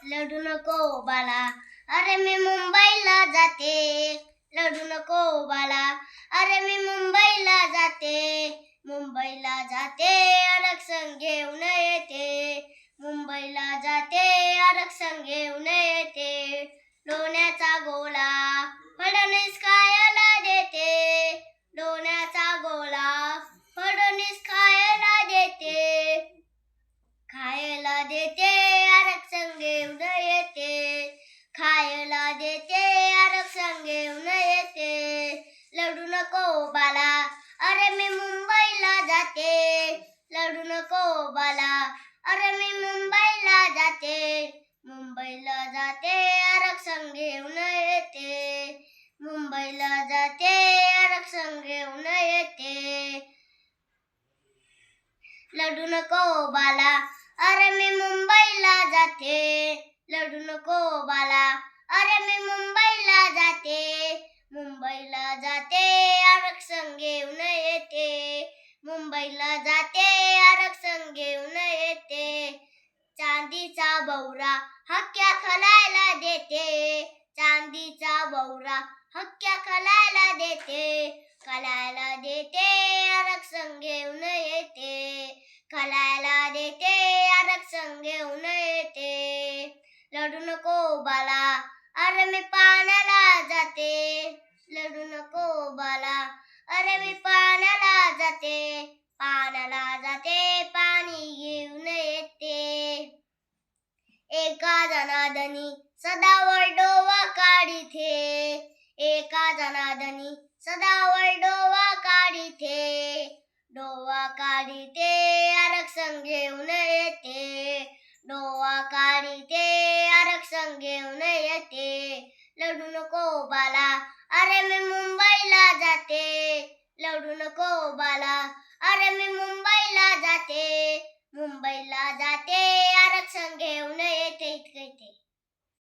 लढू नको बाला, अरे मी मुंबईला जाते. लढू नको बाला, अरे मी मुंबईला जाते. मुंबईला जाते, आरक्षण घेऊन येते. मुंबईला जाते, आरक्षण घेऊन येते. लोण्याचा गोला फडणवीस खायला देते. लोण्याचा गोला फडणवीस खायला देते. खायला देते, आरक्षण घेऊन येते. खायला देते, आरक्षण घेऊन येते. लढू नको बाला, अरे मी मुंबईला जाते. लढू नको बाला, अरे मी मुंबईला जाते. मुंबईला जाते, आरक्षण घेऊन येते. मुंबईला जाते, आरक्षण घेऊन येते. लढू नको बाला, अरे मी मुंबईला जाते. लढू नको बाला, अरे मी मुंबईला जाते. मुंबईला जाते, आरक्षण घेऊन येते. मुंबईला जाते, आरक्षण घेऊन येते. चांदीचा भवरा हक्क्या खलायला देते. चांदीचा भवरा हक्क्या खलायला देते. खलायला देते, आरक्षण घेऊन येते. खलायला देते, आरक्षण घेऊन येते. लढू नको बाला, अरे मी पाण्याला जाते. लढू नको बाला, अरे मी पाण्याला जाते. पाण्याला जाते, पाणी घेऊन येते. एका जनार्दनी सदावर डोवा काढिते. एका जनार्दनी सदावर डोवा काढिते. डोवा काढिते, आरक्षण घेऊन येते. डोवा काढिते, आरक्षण घेऊन येते. लढू नको बाला, अरे मी मुंबईला जाते. लढू नको बाला, अरे मी मुंबईला जाते.